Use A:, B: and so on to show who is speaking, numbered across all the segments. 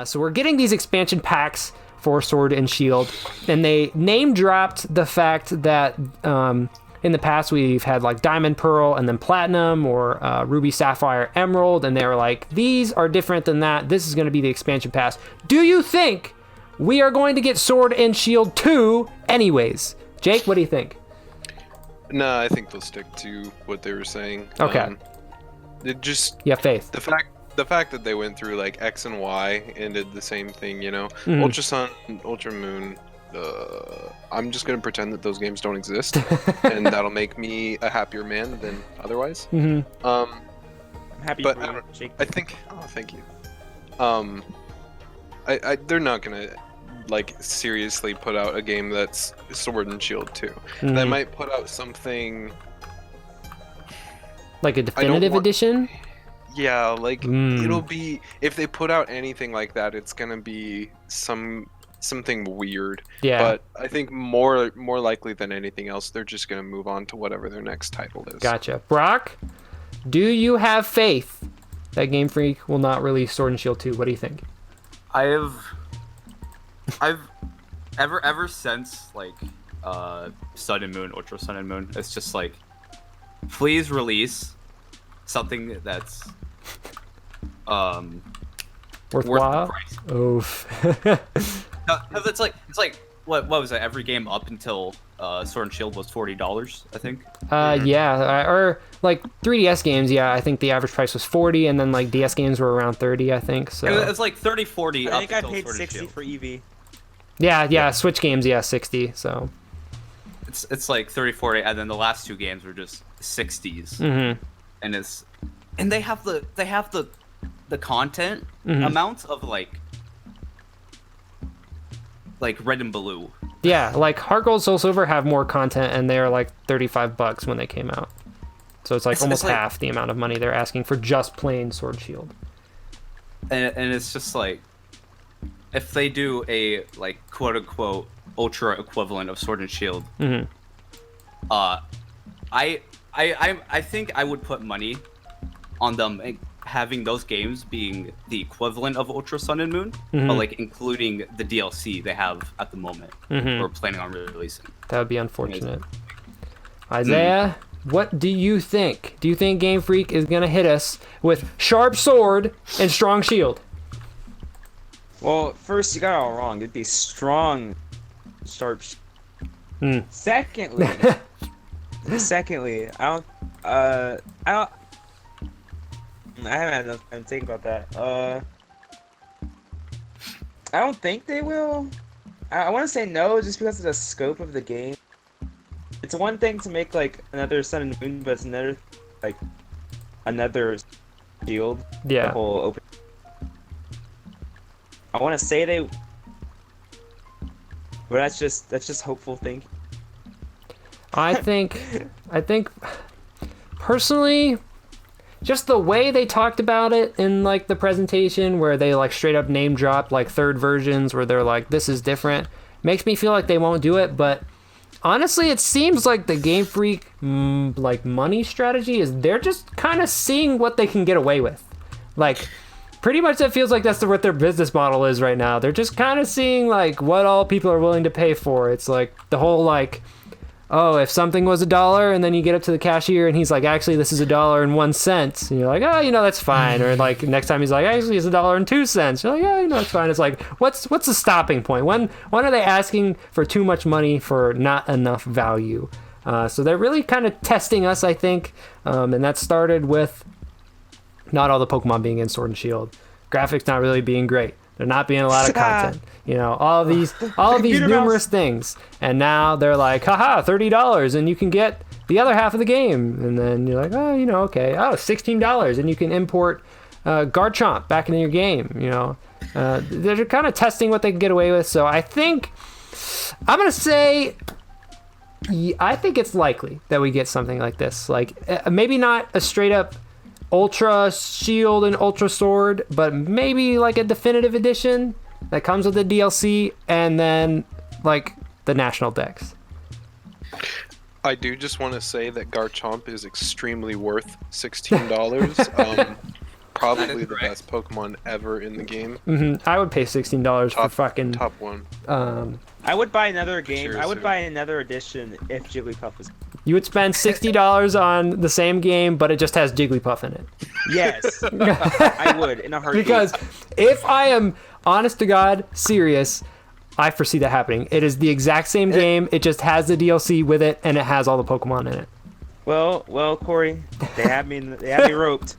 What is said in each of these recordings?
A: So we're getting these expansion packs for Sword and Shield, and they name dropped the fact that in the past we've had like Diamond, Pearl, and then Platinum, or Ruby, Sapphire, Emerald, and they were like, these are different than that. This is going to be the expansion pass. Do you think we are going to get Sword and Shield 2 anyways? Jake, what do you think?
B: No, I think they'll stick to what they were saying.
A: Okay.
B: It just...
A: You have faith.
B: The fact that they went through like X and Y and did the same thing, you know, Ultra Sun, Ultra Moon. I'm just gonna pretend that those games don't exist, and that'll make me a happier man than otherwise.
C: I'm happy
B: but
C: for you, Jake.
B: I think. Oh, thank you. They're not gonna like seriously put out a game that's Sword and Shield 2. They might put out something
A: like a definitive edition.
B: Yeah, like it'll be, if they put out anything like that, it's gonna be something weird.
A: Yeah.
B: But I think more likely than anything else, they're just gonna move on to whatever their next title is.
A: Gotcha. Brock, do you have faith that Game Freak will not release Sword and Shield 2? What do you think?
D: I've ever since like Sun and Moon, Ultra Sun and Moon, it's just like, please release something that's worth
A: Worthwhile?
D: the price.
A: Oof.
D: Because it's like what was it? Every game up until Sword and Shield was $40, I think.
A: Yeah, or like 3DS games. Yeah, I think the average price was 40, and then like DS games were around 30, I think. So
D: it's like 30, 40.
C: I think I
D: up until
C: paid
D: Sword and
C: 60
D: Shield.
C: for EV.
A: yeah, Switch games, yeah, 60. So
D: It's like 30, 40, and then the last two games were just 60s. And they have the content amount of like Red and Blue.
A: yeah, like Heart Gold, Soul Silver have more content, and they're like $35 when they came out. So it's almost
D: like,
A: half the amount of money they're asking for just plain Sword Shield.
D: And it's just like, if they do a like quote unquote ultra equivalent of Sword and Shield, I think I would put money on them having those games being the equivalent of Ultra Sun and Moon, but like including the DLC they have at the moment or planning on releasing.
A: That would be unfortunate. Isaiah, what do you think? Do you think Game Freak is gonna hit us with sharp sword and strong shield?
C: Well, first you got it all wrong. It'd be strong, sharp. Secondly, I haven't had enough time to think about that. I don't think they will. I want to say no, just because of the scope of the game. It's one thing to make like another Sun and Moon, but it's another Shield.
A: Yeah.
C: The whole open. I want to say they, but that's just hopeful thinking.
A: I think personally, just the way they talked about it in like the presentation, where they like straight up name dropped like third versions where they're like, this is different, makes me feel like they won't do it. But honestly, it seems like the Game Freak like money strategy is they're just kind of seeing what they can get away with. Like pretty much it feels like that's what their business model is right now. They're just kind of seeing like what all people are willing to pay for. It's like the whole like, oh, if something was $1 and then you get up to the cashier and he's like, actually this is $1.01, and you're like, oh, that's fine. Or like next time he's like, actually it's $1.02. You're like, yeah, it's fine. It's like, what's the stopping point? When are they asking for too much money for not enough value? So they're really kind of testing us, I think, and that started with not all the Pokemon being in Sword and Shield, graphics not really being great. There not being a lot of content, all of these numerous things, and now they're like, haha, $30, and you can get the other half of the game, and then you're like, oh, okay, oh, $16, and you can import Garchomp back into your game. They're kind of testing what they can get away with. So I think I'm gonna say, I think it's likely that we get something like this, like maybe not a straight up Ultra Shield and Ultra Sword, but maybe like a definitive edition that comes with the DLC and then like the national decks.
B: I do just want to say that Garchomp is extremely worth $16. probably the
D: correct.
B: best Pokemon ever in the game.
A: I would pay $16 for fucking.
B: Top one.
C: I would buy another game. I would
B: Seriously.
C: buy another edition if Jigglypuff was.
A: You would spend $60 on the same game, but it just has Jigglypuff in it.
C: Yes, I would in a heartbeat.
A: Because if I am honest to God serious, I foresee that happening. It is the exact same game. It just has the DLC with it, and it has all the Pokemon in it.
C: Well, Corey, they have me. They have me roped.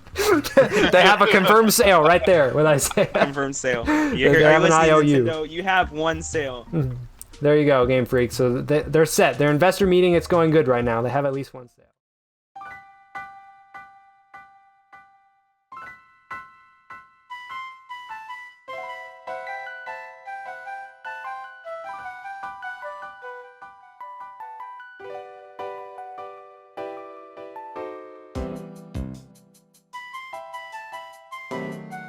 A: They have a confirmed sale right there. What I say?
C: Confirmed sale.
A: They
C: You're
A: have an
C: listening,
A: IOU.
C: Nintendo, you have one sale.
A: There you go, Game Freak. So they're set. Their investor meeting, it's going good right now. They have at least one sale.